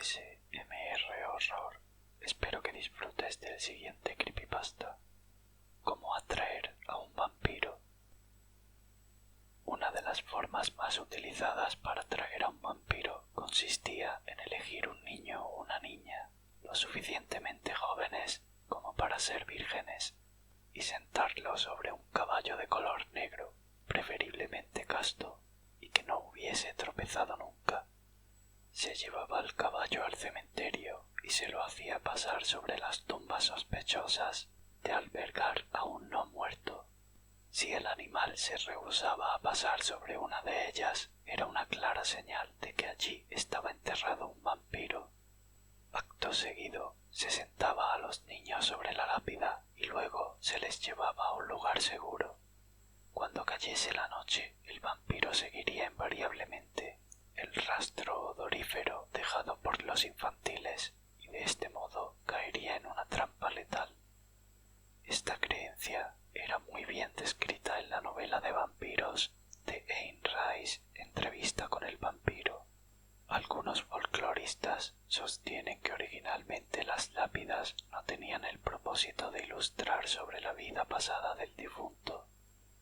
ASMR Horror. Espero que disfrutes del siguiente creepypasta. ¿Cómo atraer a un vampiro? Una de las formas más utilizadas para atraer a un vampiro consistía en elegir un niño o una niña lo suficientemente jóvenes como para ser vírgenes y sentarlos sobre un caballo de color negro, preferiblemente casto, y que no hubiese tropezado nunca. Se llevaba al caballo al cementerio y se lo hacía pasar sobre las tumbas sospechosas de albergar a un no muerto. Si el animal se rehusaba a pasar sobre una de ellas, era una clara señal de que allí estaba enterrado un vampiro. Acto seguido, se sentaba a los niños sobre la lápida y luego se les llevaba a un lugar seguro. Cuando cayese la noche, el vampiro seguiría invariablemente el rastro odorífero dejado por los infantiles y de este modo caería en una trampa letal. Esta creencia era muy bien descrita en la novela de vampiros de Anne Rice, Entrevista con el vampiro. Algunos folcloristas sostienen que originalmente las lápidas no tenían el propósito de ilustrar sobre la vida pasada del difunto,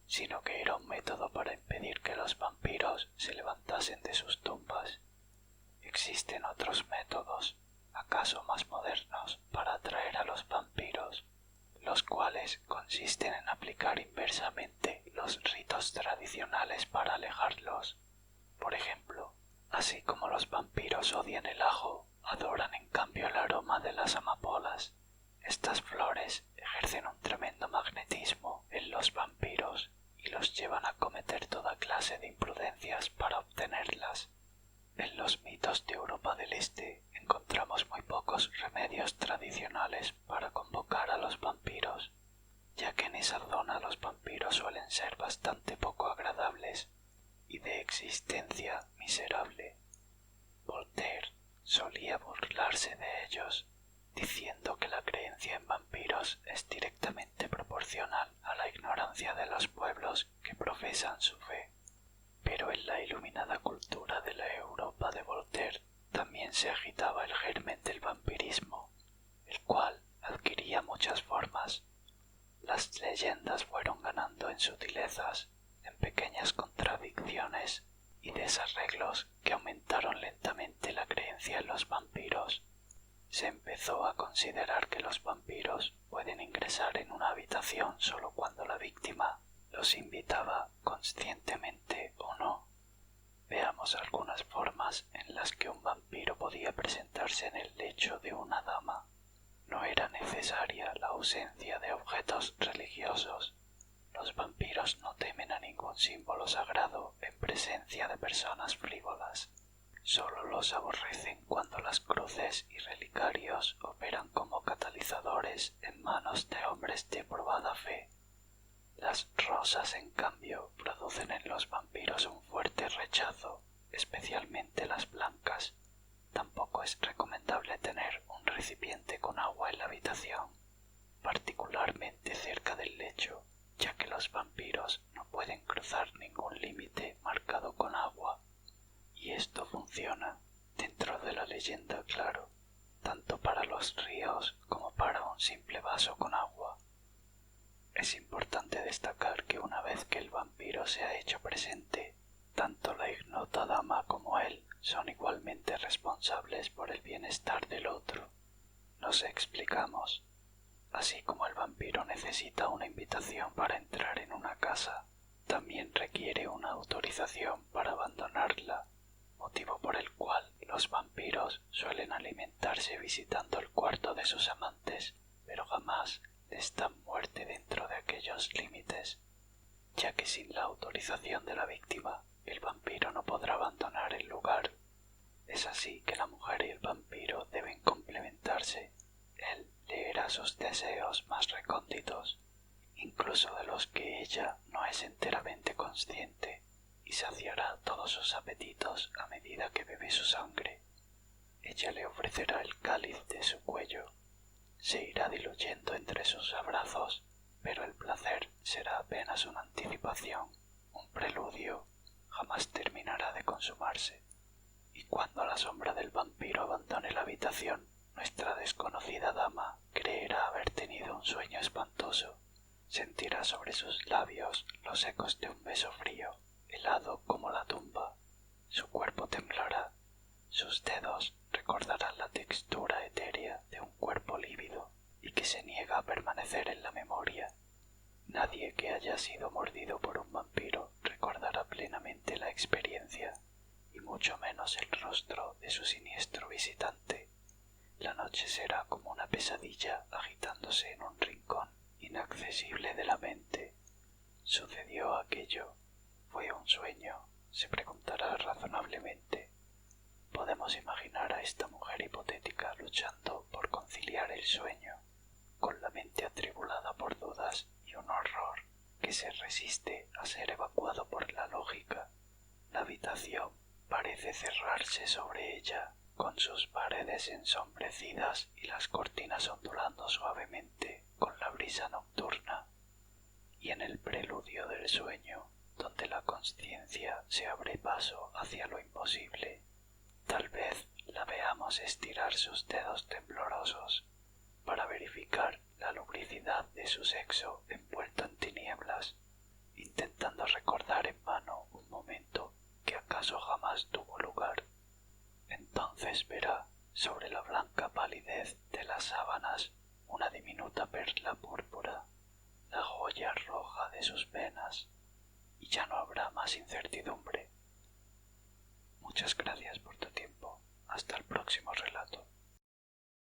sino que era un método para impedir que los vampiros se levantasen de sus tumbas. Existen otros métodos, acaso más modernos, para atraer a los vampiros, los cuales consisten en aplicar inversamente los ritos tradicionales para alejarlos. Por ejemplo, así como los vampiros odian el ajo, adoran en cambio el aroma de las amapolas. Estas flores ejercen un tremendo magnetismo en los vampiros y los llevan a cometer toda clase de imprudencias para obtenerlas. En los mitos de Europa del Este encontramos muy pocos remedios tradicionales para convocar a los vampiros, ya que en esa zona los vampiros suelen ser bastante poco agradables y de existencia miserable. Voltaire solía burlarse de ellos, diciendo que la creencia en vampiros es directamente proporcional a la ignorancia de los pueblos que profesan su fe. Pero en la iluminada cultura de la Europa de Voltaire también se agitaba el germen del vampirismo, el cual adquiría muchas formas. Las leyendas fueron ganando en sutilezas, en pequeñas contradicciones y desarreglos que aumentaron lentamente la creencia en los vampiros. Se empezó a considerar que los vampiros pueden ingresar en una habitación solo cuando la víctima los invitaba conscientemente o no. Veamos algunas formas en las que un vampiro podía presentarse en el lecho de una dama. No era necesaria la ausencia de objetos religiosos. Los vampiros no temen a ningún símbolo sagrado en presencia de personas frívolas. Solo los aborrecen cuando las cruces y relicarios operan como catalizadores en manos de hombres de probada fe. Las rosas, en cambio, producen en los vampiros un fuerte rechazo, especialmente las blancas. Tampoco es recomendable tener un recipiente con agua en la habitación, particularmente cerca del lecho, ya que los vampiros no pueden cruzar ningún límite marcado con agua. Y esto funciona, dentro de la leyenda, claro, tanto para los ríos como para un simple vaso con agua. Es importante destacar que una vez que el vampiro se ha hecho presente, tanto la ignota dama como él son igualmente responsables por el bienestar del otro. Nos explicamos. Así como el vampiro necesita una invitación para entrar en una casa, también requiere una autorización para abandonarla, motivo por el cual los vampiros suelen alimentarse visitando el cuarto de sus amantes, pero jamás les dan muerte dentro de aquellos límites, ya que sin la autorización de la víctima, el vampiro no podrá abandonar el lugar. Es así que la mujer y el vampiro deben complementarse. Él leerá sus deseos más recónditos, incluso de los que ella no es enteramente consciente, y saciará todos sus apetitos a medida que bebe su sangre. Ella le ofrecerá el cáliz de su cuello. Se irá diluyendo entre sus abrazos, pero el placer será apenas una anticipación, un preludio, jamás terminará de consumarse. Y y cuando la sombra del vampiro abandone la habitación, nuestra desconocida dama creerá haber tenido un sueño espantoso. Sentirá sobre sus labios los ecos de un beso frío, helado como la tumba. Su cuerpo temblará, sus dedos recordarán la textura etérea de un cuerpo lívido y que se niega a permanecer en la memoria. Nadie que haya sido mordido por un vampiro recordará plenamente la experiencia, y mucho menos el rostro de su siniestro visitante. La noche será como una pesadilla agitándose en un rincón inaccesible de la mente. ¿Sucedió aquello? ¿Fue un sueño?, se preguntará razonablemente. Podemos imaginar a esta mujer hipotética luchando por conciliar el sueño, con la mente atribulada por dudas y un horror que se resiste a ser evacuado por la lógica. La habitación parece cerrarse sobre ella, con sus paredes ensombrecidas y las cortinas ondulando suavemente con la brisa nocturna. Y en el preludio del sueño, donde la consciencia se abre paso hacia lo imposible, tal vez la veamos estirar sus dedos temblorosos para verificar la lubricidad de su sexo envuelto en tinieblas, intentando recordar en vano un momento que acaso jamás tuvo lugar. Entonces verá, sobre la blanca palidez de las sábanas